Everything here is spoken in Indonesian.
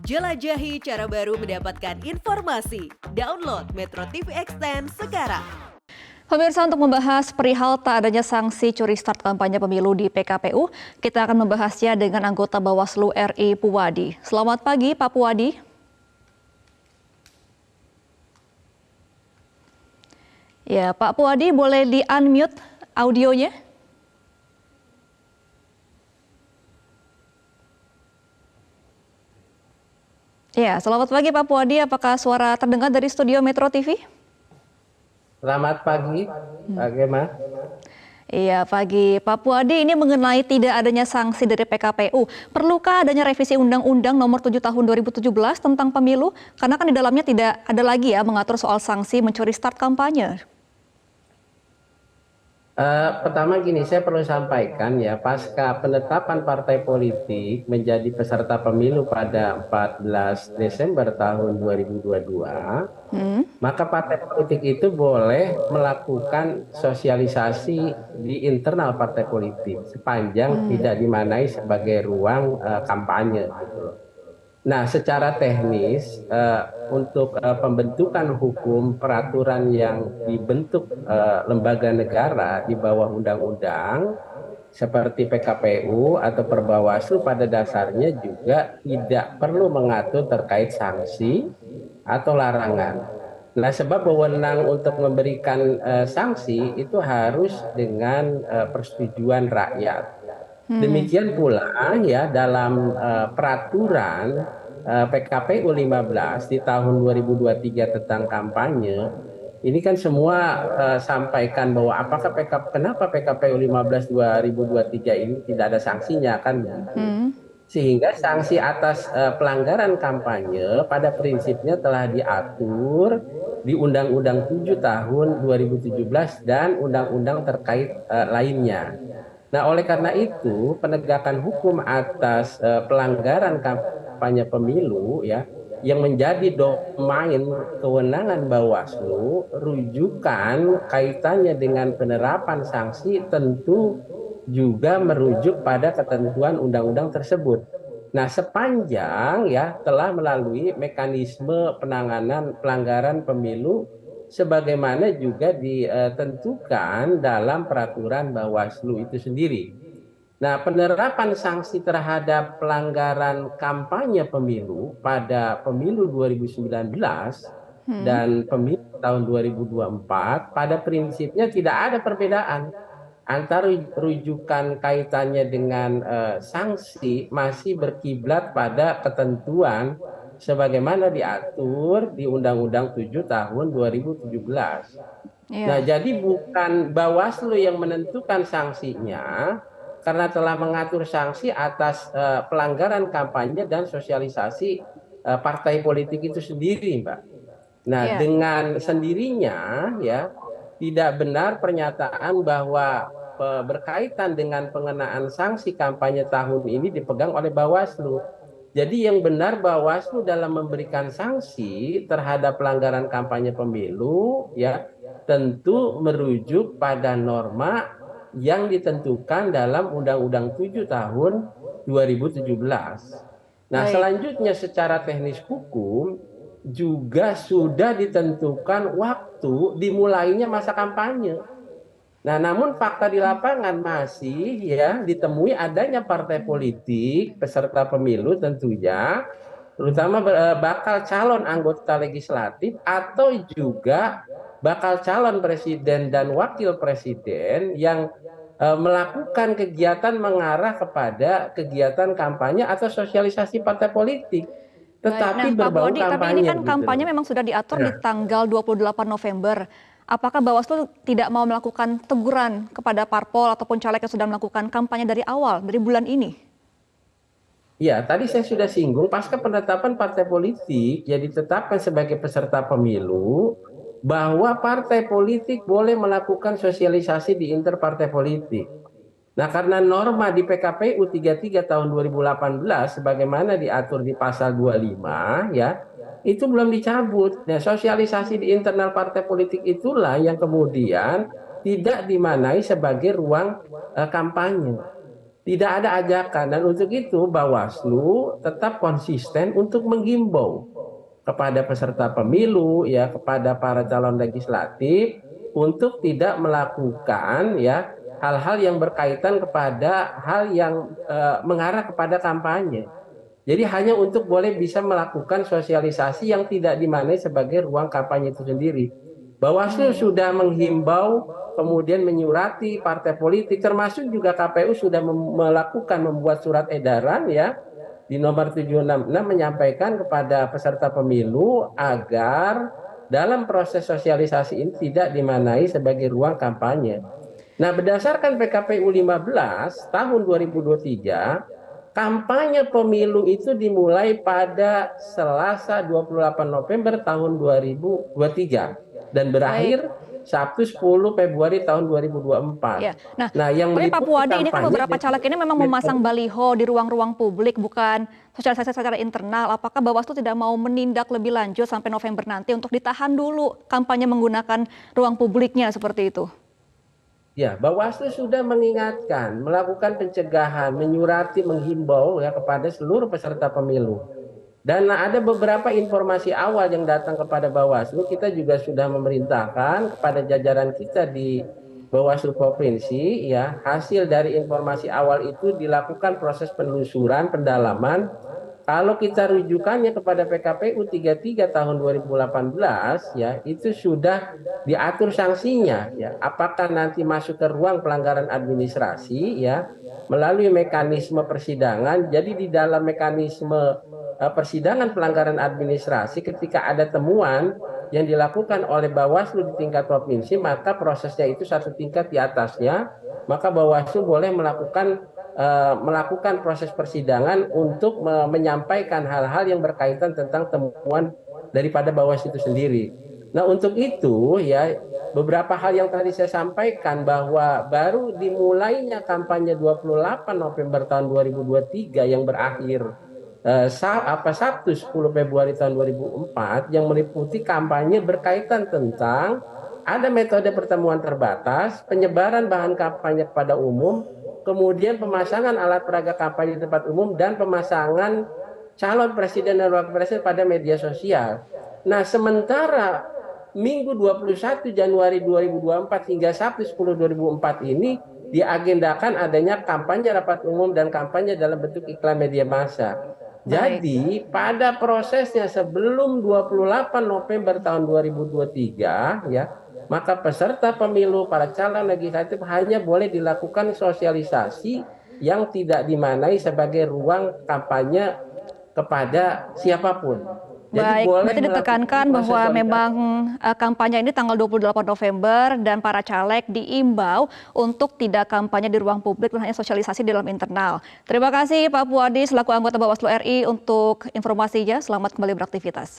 Jelajahi cara baru mendapatkan informasi. Download Metro TV Extend sekarang. Pemirsa, untuk membahas perihal tak adanya sanksi curi start kampanye pemilu di PKPU, kita akan membahasnya dengan anggota Bawaslu RI Puwadi. Selamat pagi, Pak Puwadi. Ya, Pak Puwadi, boleh di-unmute audionya? Ya, selamat pagi Pak Puwadi. Apakah suara terdengar dari studio Metro TV? Selamat pagi, Pak Gema. Iya, pagi. Pak Puwadi, ini mengenai tidak adanya sanksi dari PKPU. Perlukah adanya revisi Undang-Undang Nomor 7 Tahun 2017 tentang pemilu? Karena kan di dalamnya tidak ada lagi ya mengatur soal sanksi mencuri start kampanye. Pertama gini, saya perlu sampaikan ya, pasca penetapan partai politik menjadi peserta pemilu pada 14 Desember tahun 2022, maka partai politik itu boleh melakukan sosialisasi di internal partai politik sepanjang tidak dimanai sebagai ruang kampanye gitu loh. Nah, secara teknis untuk pembentukan hukum peraturan yang dibentuk lembaga negara di bawah undang-undang seperti PKPU atau Perbawaslu pada dasarnya juga tidak perlu mengatur terkait sanksi atau larangan. Nah, sebab wewenang untuk memberikan sanksi itu harus dengan persetujuan rakyat. Demikian pula ya dalam peraturan PKPU 15 di tahun 2023 tentang kampanye, ini kan semua sampaikan bahwa apakah kenapa PKPU 15 2023 ini tidak ada sanksinya kan begitu. Sehingga sanksi atas pelanggaran kampanye pada prinsipnya telah diatur di Undang-Undang 7 tahun 2017 dan undang-undang terkait lainnya. Nah, oleh karena itu, penegakan hukum atas pelanggaran kampanye pemilu ya yang menjadi domain kewenangan Bawaslu, rujukan kaitannya dengan penerapan sanksi tentu juga merujuk pada ketentuan undang-undang tersebut. Nah, sepanjang ya telah melalui mekanisme penanganan pelanggaran pemilu sebagaimana juga ditentukan dalam peraturan Bawaslu itu sendiri. Nah, penerapan sanksi terhadap pelanggaran kampanye pemilu pada pemilu 2019 dan pemilu tahun 2024 pada prinsipnya tidak ada perbedaan antara rujukan kaitannya dengan sanksi masih berkiblat pada ketentuan sebagaimana diatur di Undang-Undang 7 tahun 2017. Nah, jadi bukan Bawaslu yang menentukan sanksinya karena telah mengatur sanksi atas pelanggaran kampanye dan sosialisasi partai politik itu sendiri, Mbak. Nah, dengan sendirinya ya tidak benar pernyataan bahwa berkaitan dengan pengenaan sanksi kampanye tahun ini dipegang oleh Bawaslu. Jadi yang benar Bawaslu dalam memberikan sanksi terhadap pelanggaran kampanye pemilu ya tentu merujuk pada norma yang ditentukan dalam Undang-Undang 7 tahun 2017. Nah, selanjutnya secara teknis hukum juga sudah ditentukan waktu dimulainya masa kampanye. Nah, namun fakta di lapangan masih ya ditemui adanya partai politik peserta pemilu tentunya, terutama bakal calon anggota legislatif atau juga bakal calon presiden dan wakil presiden yang melakukan kegiatan mengarah kepada kegiatan kampanye atau sosialisasi partai politik. Tetapi Pak berbau Puwadi, tapi ini kampanye. kan kampanye memang sudah diatur di tanggal 28 November. Apakah Bawaslu tidak mau melakukan teguran kepada parpol ataupun caleg yang sudah melakukan kampanye dari awal, dari bulan ini? Ya, tadi saya sudah singgung, pasca penetapan partai politik yang ditetapkan sebagai peserta pemilu, bahwa partai politik boleh melakukan sosialisasi di inter partai politik. Nah, karena norma di PKPU 33 tahun 2018 sebagaimana diatur di pasal 25 ya, itu belum dicabut. Nah, sosialisasi di internal partai politik itulah yang kemudian tidak dimanai sebagai ruang kampanye. Tidak ada ajakan, dan untuk itu Bawaslu tetap konsisten untuk menghimbau kepada peserta pemilu, ya, kepada para calon legislatif untuk tidak melakukan, ya, hal-hal yang berkaitan kepada hal yang mengarah kepada kampanye. Jadi hanya untuk boleh bisa melakukan sosialisasi yang tidak dimaknai sebagai ruang kampanye itu sendiri. Bawaslu sudah menghimbau, kemudian menyurati partai politik, termasuk juga KPU sudah melakukan membuat surat edaran, ya, di nomor 766 menyampaikan kepada peserta pemilu agar dalam proses sosialisasi ini tidak dimaknai sebagai ruang kampanye. Nah, berdasarkan PKPU 15 tahun 2023, kampanye pemilu itu dimulai pada Selasa 28 November tahun 2023 dan berakhir Sabtu 10 Februari tahun 2024. Ya. Nah, yang tapi Pak meliputi Puadi, ini kan kampanye beberapa caleg ini memang memasang baliho di ruang-ruang publik, bukan sosialisasi secara internal. Apakah Bawaslu tidak mau menindak lebih lanjut sampai November nanti untuk ditahan dulu kampanye menggunakan ruang publiknya seperti itu? Ya, Bawaslu sudah mengingatkan, melakukan pencegahan, menyurati, menghimbau, ya, kepada seluruh peserta pemilu. Dan ada beberapa informasi awal yang datang kepada Bawaslu. Kita juga sudah memerintahkan kepada jajaran kita di Bawaslu Provinsi, ya, hasil dari informasi awal itu dilakukan proses penelusuran, pendalaman. Kalau kita rujukannya kepada PKPU 33 tahun 2018, ya, itu sudah diatur sanksinya, ya. Apakah nanti masuk ke ruang pelanggaran administrasi, ya, melalui mekanisme persidangan. Jadi di dalam mekanisme persidangan pelanggaran administrasi, ketika ada temuan yang dilakukan oleh Bawaslu di tingkat provinsi, maka prosesnya itu satu tingkat di atasnya, maka Bawaslu boleh melakukan proses persidangan untuk menyampaikan hal-hal yang berkaitan tentang temuan daripada Bawaslu itu sendiri. Nah, untuk itu, ya, beberapa hal yang tadi saya sampaikan bahwa baru dimulainya kampanye 28 November tahun 2023 yang berakhir Sabtu 10 Februari tahun 2004, yang meliputi kampanye berkaitan tentang ada metode pertemuan terbatas, penyebaran bahan kampanye kepada umum, kemudian pemasangan alat peraga kampanye di tempat umum, dan pemasangan calon presiden dan wakil presiden pada media sosial. Nah, sementara Minggu 21 Januari 2024 hingga Sabtu 10 2004 ini diagendakan adanya kampanye rapat umum dan kampanye dalam bentuk iklan media massa. Jadi pada prosesnya sebelum 28 November tahun 2023, ya, maka peserta pemilu, para calon legislatif hanya boleh dilakukan sosialisasi yang tidak dimaknai sebagai ruang kampanye kepada siapapun. Baik, berarti ditekankan bahwa memang kampanye ini tanggal 28 November dan para caleg diimbau untuk tidak kampanye di ruang publik dan hanya sosialisasi di dalam internal. Terima kasih Pak Puadi selaku anggota Bawaslu RI untuk informasinya. Selamat kembali beraktivitas.